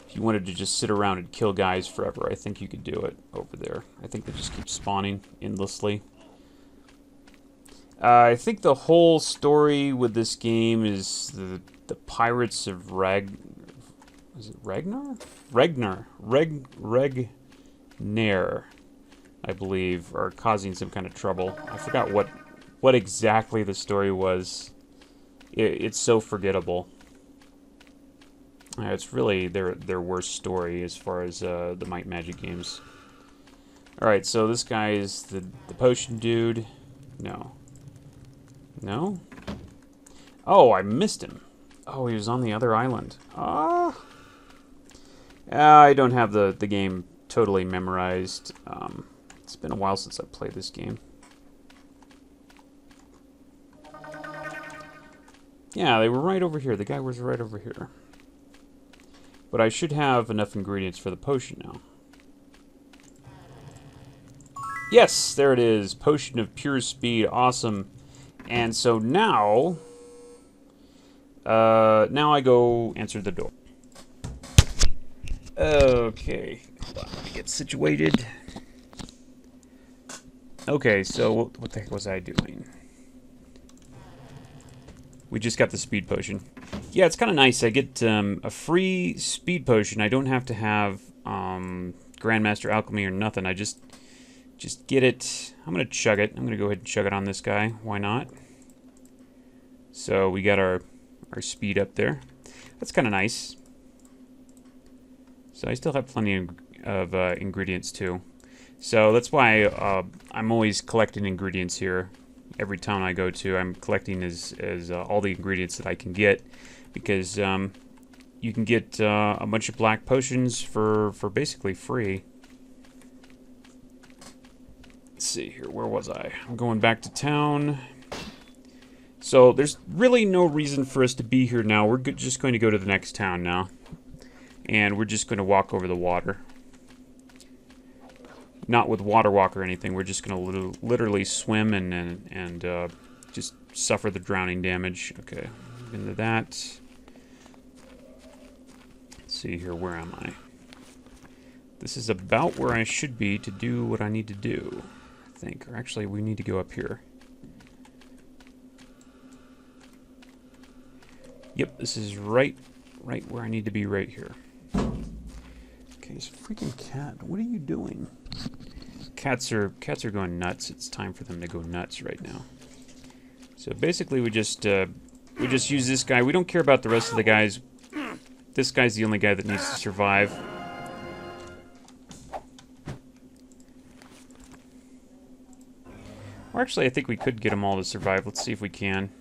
if you wanted to just sit around and kill guys forever, I think you could do it over there. I think they just keep spawning endlessly. I think the whole story with this game is the pirates of is it Ragnar? Ragnar, I believe, are causing some kind of trouble. I forgot what exactly the story was. It's so forgettable. It's really their worst story as far as the Might Magic games. Alright, so this guy is the potion dude. No. No? Oh, I missed him. Oh, he was on the other island. Ah. I don't have the game totally memorized. It's been a while since I played this game. Yeah, they were right over here. The guy was right over here. But I should have enough ingredients for the potion now. Yes, there it is. Potion of pure speed. Awesome. And so now... now I go answer the door. Okay. Hold on, let me get situated. Okay, so what the heck was I doing? We just got the speed potion. Yeah, it's kind of nice. I get a free speed potion. I don't have to have Grandmaster Alchemy or nothing. I just get it. I'm going to chug it. I'm going to go ahead and chug it on this guy. Why not? So we got our speed up there. That's kind of nice. So I still have plenty of ingredients too. So that's why I'm always collecting ingredients here. Every town I go to, I'm collecting as all the ingredients that I can get, because you can get a bunch of black potions for basically free. Let's see here, where was I? I'm going back to town. So there's really no reason for us to be here now. We're just going to go to the next town now, and we're just going to walk over the water. Not with water walk or anything. We're just going to literally swim and just suffer the drowning damage. Okay, into that. Let's see here, where am I? This is about where I should be to do what I need to do, I think. Or actually, we need to go up here. Yep, this is right where I need to be, right here. Okay, this freaking cat. What are you doing? Cats are going nuts. It's time for them to go nuts right now. So basically, we just use this guy. We don't care about the rest of the guys. This guy's the only guy that needs to survive. Or actually, I think we could get them all to survive. Let's see if we can.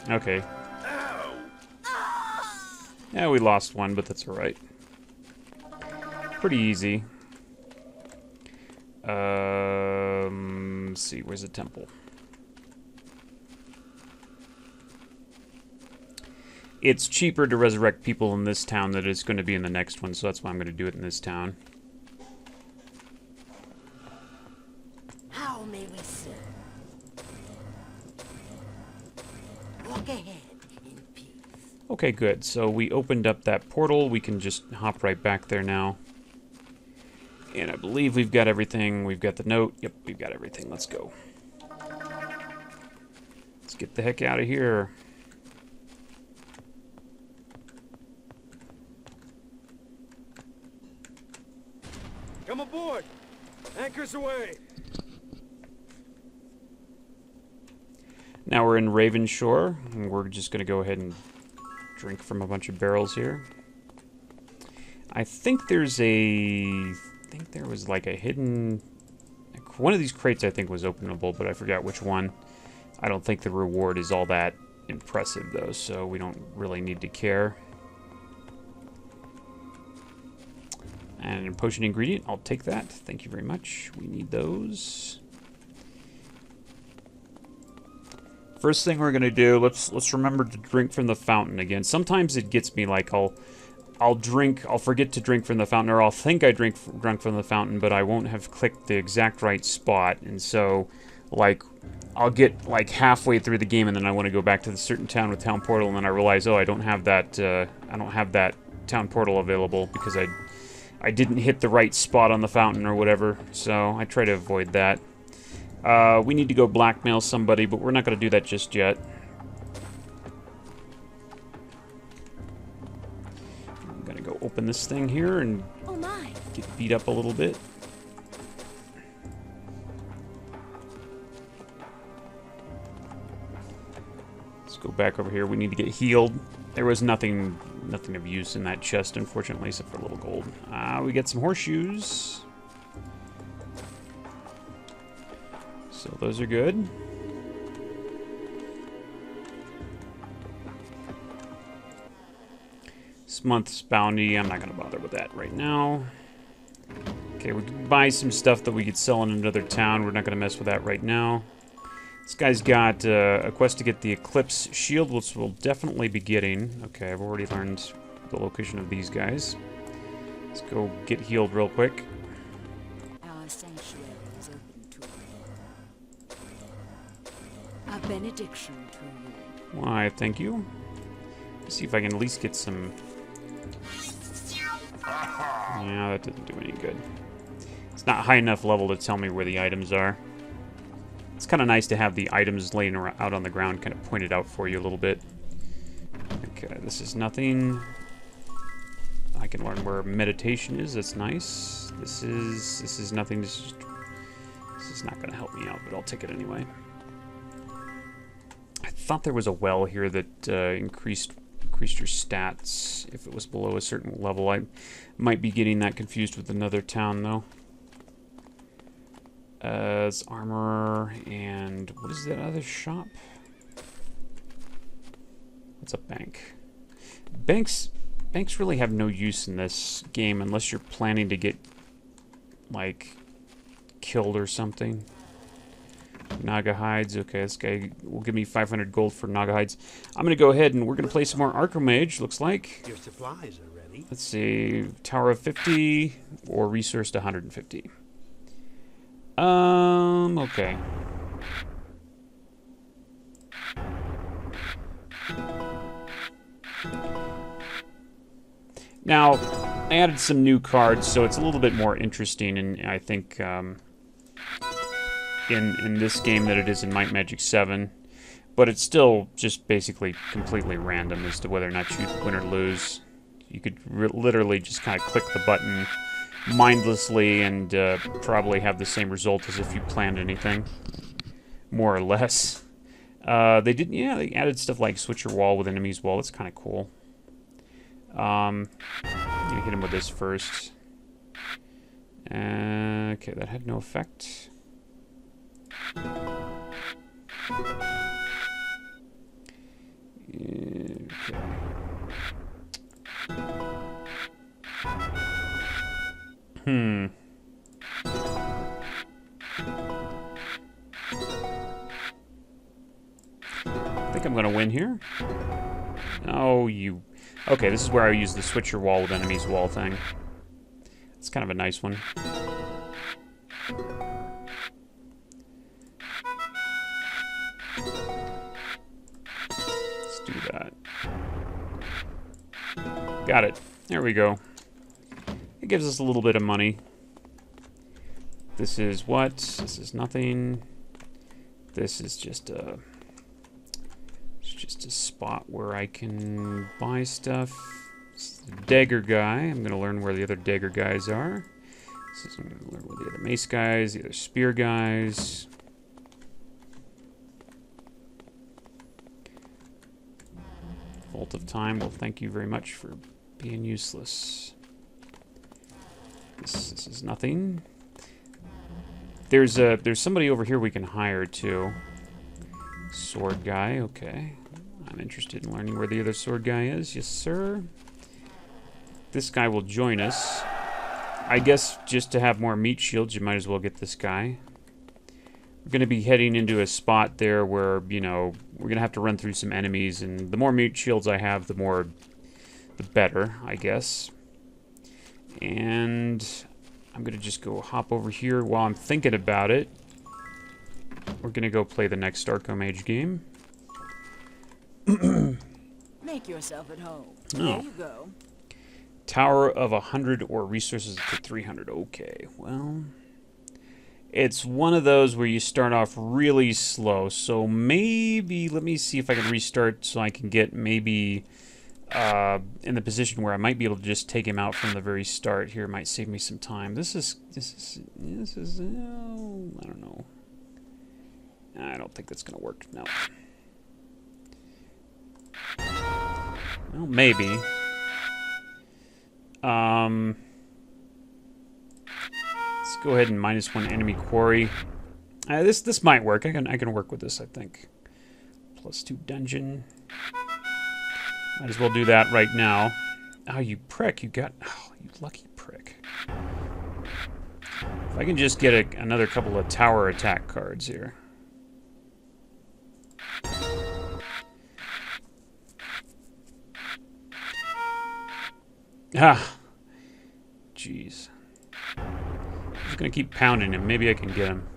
Okay. Yeah, we lost one, but that's alright. Pretty easy. Let's see, where's the temple? It's cheaper to resurrect people in this town than it's going to be in the next one, so that's why I'm going to do it in this town. How may we serve? Walk ahead in peace. Okay, good. So we opened up that portal. We can just hop right back there now. And I believe we've got everything. We've got the note. Yep, we've got everything. Let's go. Let's get the heck out of here. Come aboard! Anchors away! Now we're in Raven Shore, and we're just going to go ahead and drink from a bunch of barrels here. I think there's I think there was like a hidden... One of these crates I think was openable, but I forgot which one. I don't think the reward is all that impressive, though, so we don't really need to care. And a potion ingredient, I'll take that. Thank you very much. We need those. First thing we're gonna do, let's remember to drink from the fountain again. Sometimes it gets me like I'll forget to drink from the fountain, or I'll think I drunk from the fountain, but I won't have clicked the exact right spot, and so like I'll get like halfway through the game and then I want to go back to the certain town with town portal, and then I realize, oh, I don't have that town portal available because I didn't hit the right spot on the fountain or whatever. So I try to avoid that. We need to go blackmail somebody, but we're not going to do that just yet. I'm going to go open this thing here and Oh my. get beat up a little bit. Let's go back over here. We need to get healed. There was nothing of use in that chest, unfortunately, except for a little gold. We get some horseshoes. So those are good. This month's bounty, I'm not going to bother with that right now. Okay, we can buy some stuff that we could sell in another town. We're not going to mess with that right now. This guy's got a quest to get the Eclipse Shield, which we'll definitely be getting. Okay, I've already learned the location of these guys. Let's go get healed real quick. Our sanctuary is open to you. A benediction to you. Why, thank you. Let's see if I can at least get some... Yeah, that doesn't do any good. It's not high enough level to tell me where the items are. It's kind of nice to have the items laying out on the ground kind of pointed out for you a little bit. Okay, this is nothing. I can learn where meditation is. That's nice. This is nothing. This is not going to help me out, but I'll take it anyway. I thought there was a well here that increased your stats if it was below a certain level. I might be getting that confused with another town, though. It's armor, and what is that other shop? What's a bank? Banks really have no use in this game unless you're planning to get, like, killed or something. Naga hides. Okay, this guy will give me 500 gold for Naga hides. I'm going to go ahead and we're going to play some more Arcomage, looks like. Your supplies are ready. Let's see. Tower of 50 or resource to 150. Okay. Now, I added some new cards, so it's a little bit more interesting, and I think in this game than it is in Might Magic 7. But it's still just basically completely random as to whether or not you win or lose. You could literally just kind of click the button mindlessly and probably have the same result as if you planned anything, more or less. They added stuff like switch your wall with enemies wall. That's kind of cool. I'm gonna hit him with this first. Okay, that had no effect. Okay. I think I'm gonna win here. Oh, you... Okay, this is where I use the switch your wall with enemies wall thing. It's kind of a nice one. Let's do that. Got it. There we go. It gives us a little bit of money. This is what? This is nothing. This is just a... It's just a spot where I can buy stuff. This is the dagger guy. I'm going to learn where the other dagger guys are. I'm going to learn where the other mace guys, the other spear guys. Vault of Time. Well, thank you very much for being useless. This is nothing. There's somebody over here we can hire too. Sword guy, okay. I'm interested in learning where the other sword guy is. Yes, sir. This guy will join us. I guess just to have more meat shields, you might as well get this guy. We're going to be heading into a spot there where, you know, we're going to have to run through some enemies, and the more meat shields I have, the better, I guess. And I'm going to just go hop over here while I'm thinking about it. We're going to go play the next Archmage game. Make yourself at home. Oh. There you go. Tower of 100 or resources to 300. Okay, well, it's one of those where you start off really slow. So maybe, let me see if I can restart so I can get maybe in the position where I might be able to just take him out from the very start. Here might save me some time. This is oh, I don't know. I don't think that's gonna work. No. Well, maybe. Let's go ahead and -1 enemy quarry. This might work. I can work with this, I think. +2 dungeon. Might as well do that right now. Oh, you prick! You lucky prick. If I can just get another couple of tower attack cards here. Ah, jeez. I'm just gonna keep pounding him. Maybe I can get him.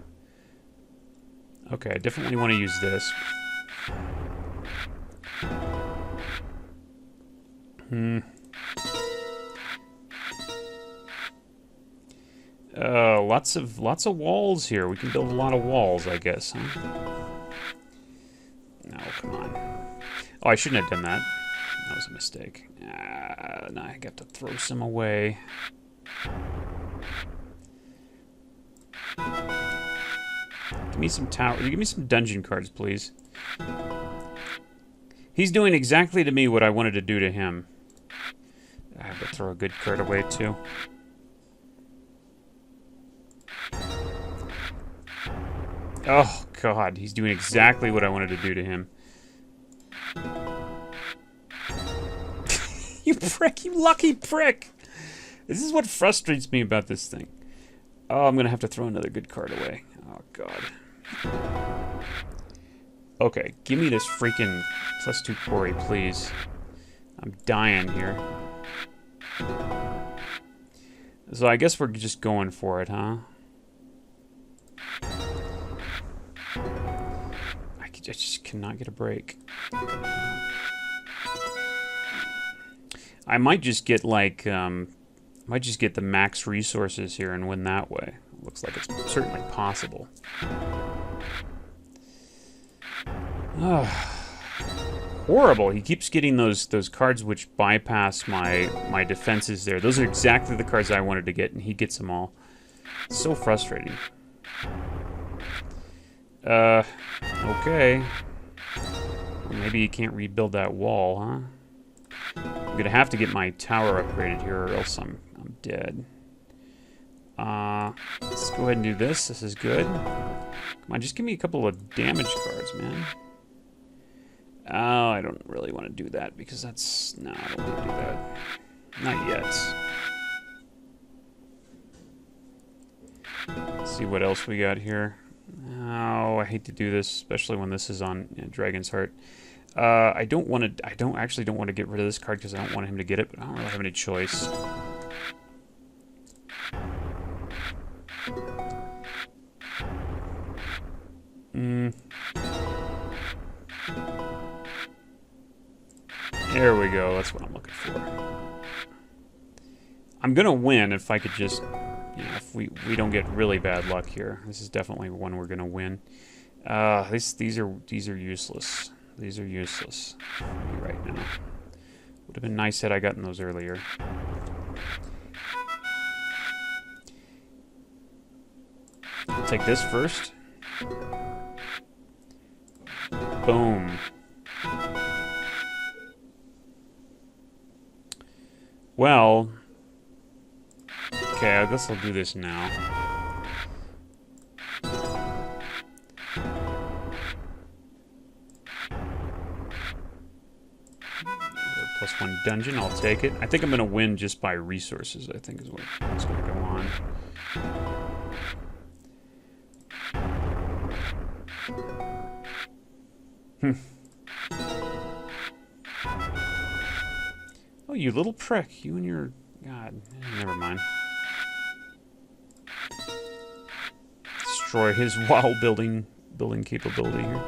Okay, I definitely want to use this. Lots of walls here. We can build a lot of walls, I guess, huh? No, come on. Oh, I shouldn't have done that. That was a mistake. Now I got to throw some away. Give me some tower. Give me some dungeon cards, please. He's doing exactly to me what I wanted to do to him. I have to throw a good card away, too. Oh, God. He's doing exactly what I wanted to do to him. You prick! You lucky prick! This is what frustrates me about this thing. Oh, I'm gonna have to throw another good card away. Oh, God. Okay, give me this freaking +2 quarry, please. I'm dying here. So I guess we're just going for it, huh? I just cannot get a break. I might just get like, might just get the max resources here and win that way. Looks like it's certainly possible. Horrible. He keeps getting those cards which bypass my defenses there. Those are exactly the cards I wanted to get, and he gets them all. It's so frustrating. Okay. Well, maybe you can't rebuild that wall, huh? I'm gonna have to get my tower upgraded here, or else I'm dead. Let's go ahead and do this. This is good. Come on, just give me a couple of damage cards, man. Oh, I don't really want to do that because that's... No, I don't want to do that. Not yet. Let's see what else we got here. Oh, I hate to do this, especially when this is on Dragon's Heart. I don't actually want to get rid of this card because I don't want him to get it, but I don't really have any choice. There we go. That's what I'm looking for. I'm gonna win if I could just, you know, if we don't get really bad luck here. This is definitely one we're gonna win. These are useless. These are useless for me right now. Would have been nice had I gotten those earlier. I'll take this first. Boom. Well, okay, I guess I'll do this now. +1 dungeon, I'll take it. I think I'm going to win just by resources, I think is what's going to go on. Oh, you little prick. You and your... God, never mind. Destroy his wall building capability here.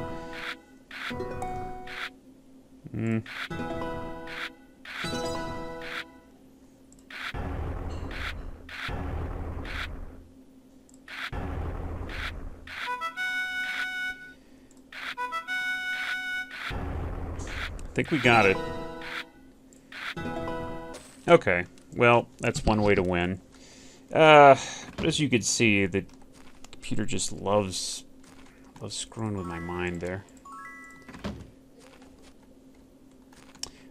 I think we got it. Okay, well, that's one way to win. As you could see, the computer just loves screwing with my mind there.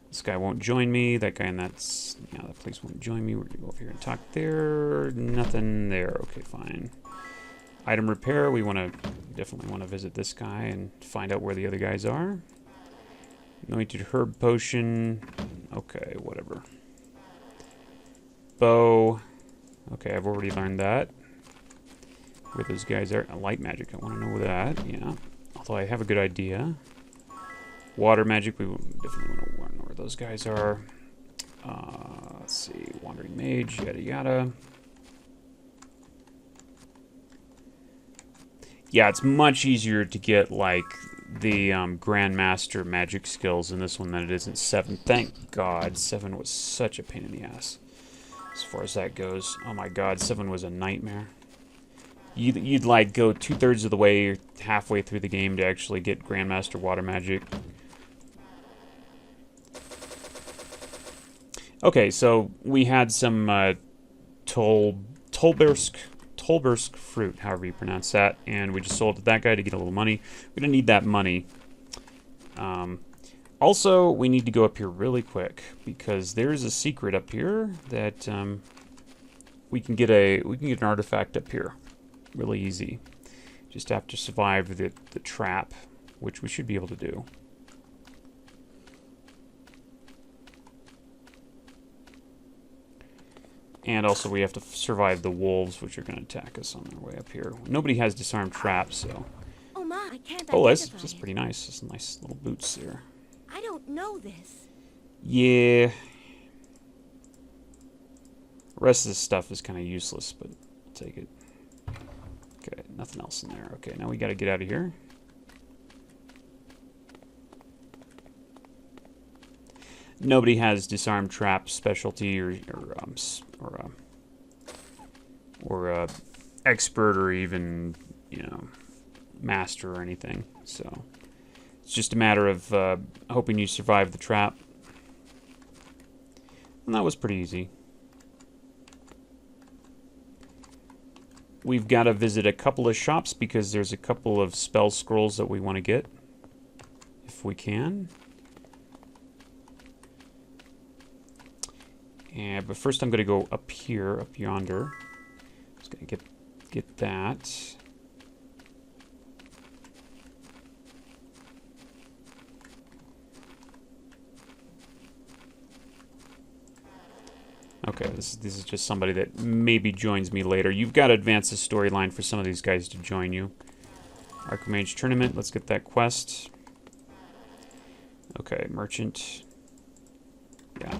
This guy won't join me. That guy in that place won't join me. We're gonna go over here and talk there. Nothing there. Okay, fine. Item repair. We definitely want to visit this guy and find out where the other guys are. Anointed herb potion. Okay, whatever. Bow. Okay, I've already learned that. Where those guys are. Light magic. I want to know that. Yeah. Although I have a good idea. Water magic. We definitely want to learn where those guys are. Let's see. Wandering mage. Yada yada. Yeah, it's much easier to get, like, the Grandmaster magic skills in this one than it is in 7. Thank God. 7 was such a pain in the ass. As far as that goes. Oh my God, 7 was a nightmare. You'd like, go 2/3 of the way, halfway through the game to actually get Grandmaster water magic. Okay, so we had some Tolbersk fruit, however you pronounce that, and we just sold it to that guy to get a little money. We don't need that money. Also, we need to go up here really quick because there's a secret up here that we can get an artifact up here, really easy. Just have to survive the trap, which we should be able to do. And also we have to survive the wolves, which are going to attack us on their way up here. Nobody has disarmed traps, so... Oh my, I can't Oh, identify that's it. pretty nice. That's nice little boots there. I don't know this. Yeah. The rest of this stuff is kind of useless, but I'll take it. Okay, nothing else in there. Okay, now we got to get out of here. Nobody has disarmed trap specialty or expert or even, you know, master or anything. So it's just a matter of hoping you survive the trap. And that was pretty easy. We've got to visit a couple of shops because there's a couple of spell scrolls that we want to get, if we can. But first I'm going to go up here, up yonder. Just going to get that. Okay, this is just somebody that maybe joins me later. You've got to advance the storyline for some of these guys to join you. Archmage Tournament, let's get that quest. Okay, Merchant. Yeah.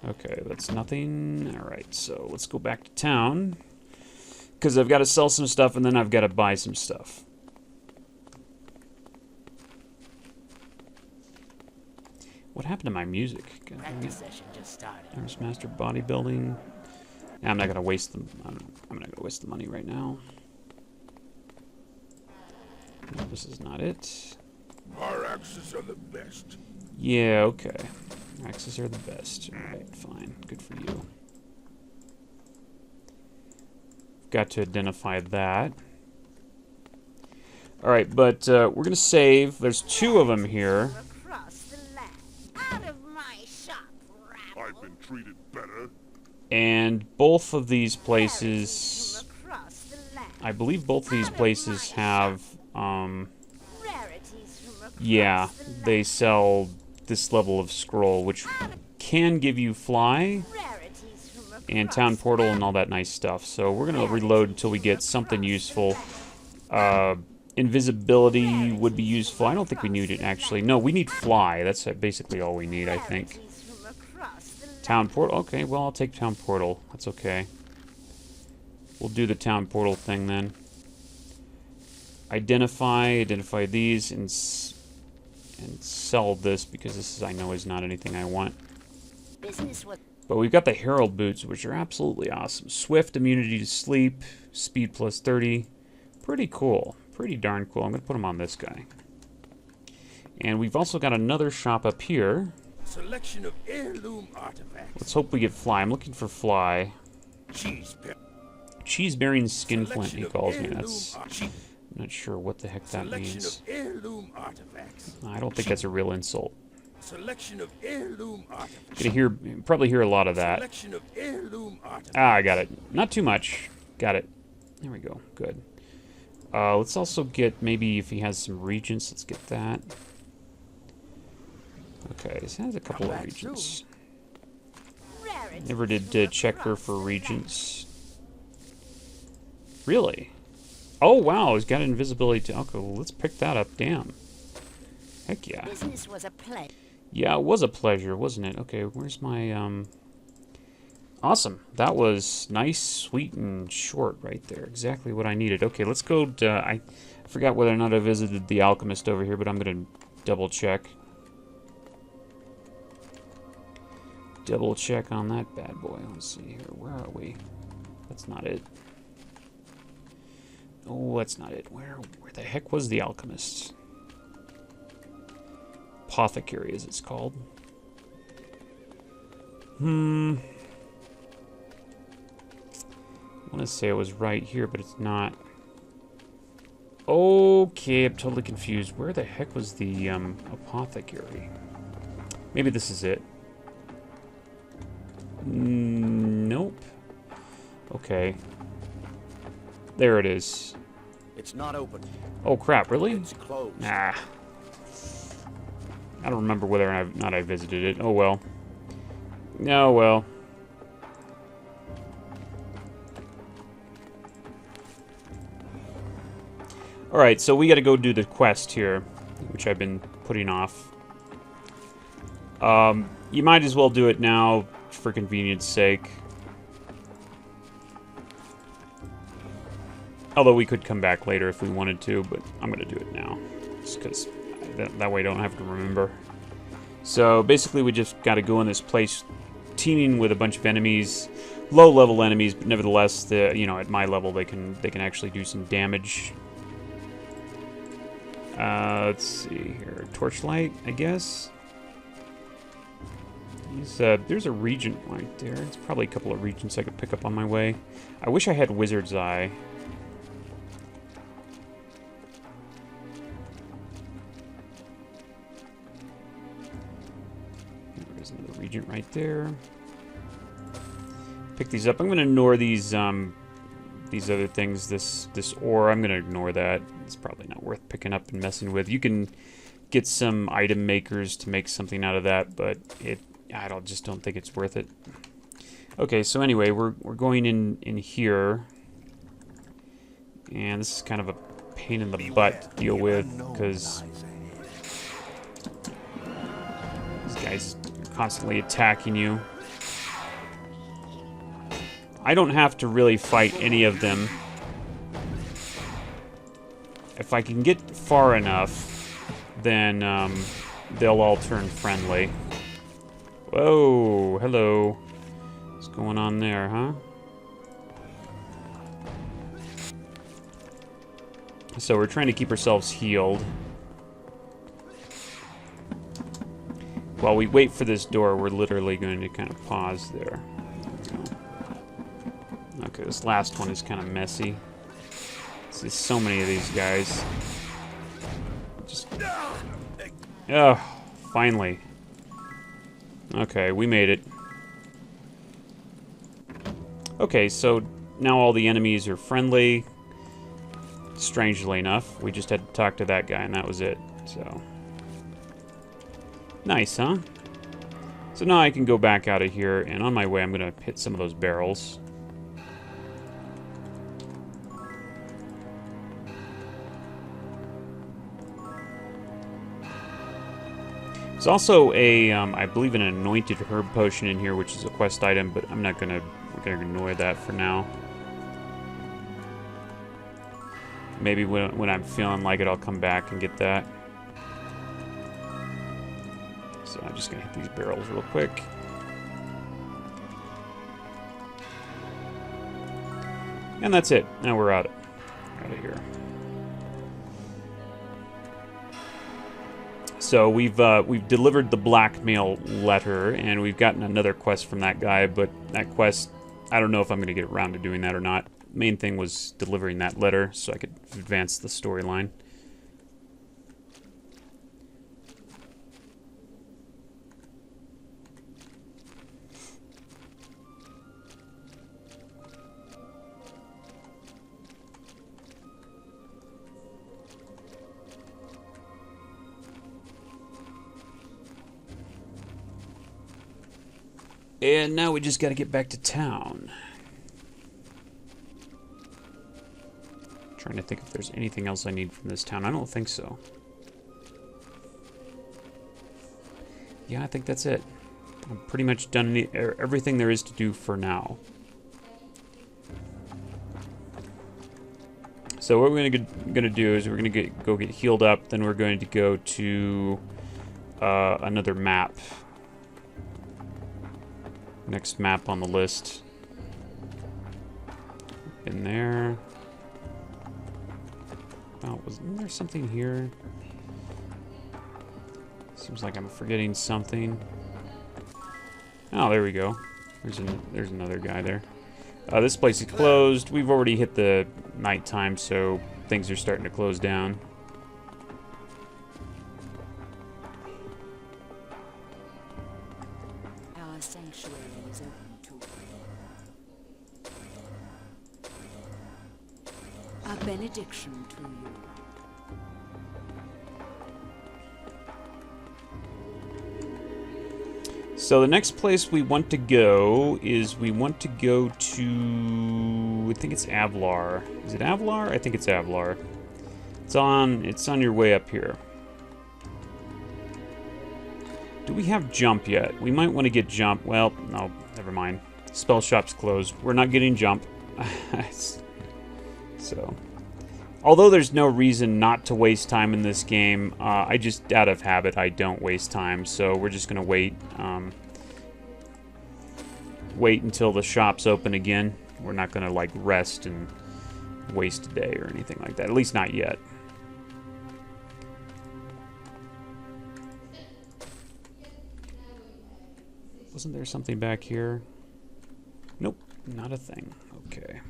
Okay, that's nothing. Alright, so let's go back to town. Because I've got to sell some stuff and then I've got to buy some stuff. What happened to my music? Practice session just started. There's Master Bodybuilding. Yeah, I'm not gonna waste them. I'm not gonna waste the money right now. No, this is not it. Our axes are the best. Yeah, okay. Axes are the best. Alright, fine. Good for you. Got to identify that. Alright, but we're gonna save. There's 2 of them here. Across the land. Out of my shop, rabble. I've been treated better. And both of these places, Across the land. I believe both of these places have Rarities from yeah, they sell this level of scroll, which can give you fly Rarities from and town portal and all that nice stuff. So we're going to reload until we get something useful. Invisibility would be useful. I don't think we need it, actually. No, we need fly. That's basically all we need, I think. Town portal. Okay, well, I'll take town portal. That's okay. We'll do the town portal thing then. Identify these, and sell this, because this is, I know, is not anything I want. But we've got the Herald boots, which are absolutely awesome. Swift immunity to sleep, speed plus 30. Pretty cool. Pretty darn cool. I'm going to put them on this guy. And we've also got another shop up here. Selection of heirloom artifacts. Let's hope we get fly. I'm looking for fly. Cheese-bearing skinflint, he calls me. That's... I'm not sure what the heck that means. I don't think that's a real insult. Selection of heirloom artifacts. Probably hear a lot of that. Ah, I got it. Not too much. Got it. There we go. Good. Let's also get, maybe if he has some regents, let's get that. Okay, this has a couple of regents. Never did check her for regents. Really? Oh, wow, he's got invisibility to... Okay, well, let's pick that up. Damn. Heck yeah. Business was a pleasure. Yeah, it was a pleasure, wasn't it? Okay, where's my, Awesome. That was nice, sweet, and short right there. Exactly what I needed. Okay, let's go... I forgot whether or not I visited the alchemist over here, but I'm going to double check. Double check on that bad boy. Let's see here. Where are we? That's not it. Oh, that's not it. Where the heck was the alchemist? Apothecary, as it's called. I want to say it was right here, but it's not. Okay, I'm totally confused. Where the heck was the apothecary? Maybe this is it. Nope. Okay. There it is. It's not open. Oh crap, really? It's closed. Nah. I don't remember whether or not I visited it. Oh well. Oh well. Alright, so we gotta go do the quest here, which I've been putting off. You might as well do it now, for convenience sake. Although we could come back later if we wanted to, but I'm going to do it now. Just because that way I don't have to remember. So basically we just got to go in this place teeming with a bunch of enemies. Low-level enemies, but nevertheless, at my level they can actually do some damage. Let's see here. Torchlight, I guess. There's a regent right there. It's probably a couple of regents I could pick up on my way. I wish I had Wizard's Eye. There's another regent right there. Pick these up. I'm going to ignore these other things. This ore, I'm going to ignore that. It's probably not worth picking up and messing with. You can get some item makers to make something out of that, but I just don't think it's worth it. Okay, so anyway, we're going in here, and this is kind of a pain in the butt to deal with because these guys are constantly attacking you. I don't have to really fight any of them. If I can get far enough, then they'll all turn friendly. Whoa, hello. What's going on there, huh? So we're trying to keep ourselves healed. While we wait for this door, we're literally going to kind of pause there. Okay, this last one is kind of messy. There's so many of these guys. Just... Oh, finally. Okay, we made it. Okay, so now all the enemies are friendly. Strangely enough, we just had to talk to that guy and that was it. So, Nice, huh? So now I can go back out of here, and on my way I'm going to hit some of those barrels. There's also a, I believe, an anointed herb potion in here, which is a quest item, but I'm not gonna, we're gonna ignore that for now. Maybe when I'm feeling like it, I'll come back and get that. So I'm just gonna hit these barrels real quick. And that's it. Now we're out of here. So we've delivered the blackmail letter, and we've gotten another quest from that guy, but that quest, I don't know if I'm going to get around to doing that or not. Main thing was delivering that letter so I could advance the storyline. And now we just got to get back to town. Trying to think if there's anything else I need from this town. I don't think so. Yeah, I think that's it. I've pretty much done everything there is to do for now. So what we're gonna do is we're gonna go get healed up. Then we're going to go to another map. Next map on the list. Been there. Oh, wasn't there something here? Seems like I'm forgetting something. Oh, there we go. There's another guy there. This place is closed. We've already hit the nighttime, so things are starting to close down. Our sanctuary is open to you. A benediction to you. So the next place we want to go is to, I think it's Avlar. Is it Avlar? I think it's Avlar. It's on your way up here. Do we have jump yet? We might want to get jump. Well, no, never mind. Spell shop's closed. We're not getting jump. So, although there's no reason not to waste time in this game, I just, out of habit, I don't waste time. So we're just gonna wait. Wait until the shop's open again. We're not gonna like rest and waste a day or anything like that. At least not yet. Wasn't there something back here? Nope, not a thing. Okay.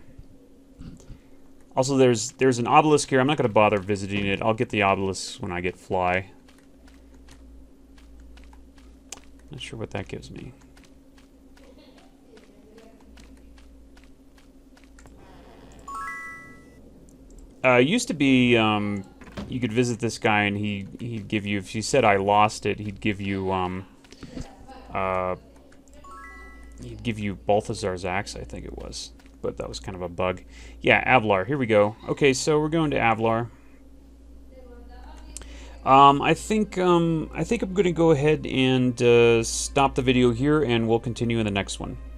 Also, there's an obelisk here. I'm not going to bother visiting it. I'll get the obelisk when I get fly. Not sure what that gives me. Used to be, you could visit this guy and he'd give you, if you said I lost it, he'd give you, Balthazar's axe, I think it was. But that was kind of a bug. Yeah, Avlar. Here we go. Okay, so we're going to Avlar. I think I'm going to go ahead and stop the video here, and we'll continue in the next one.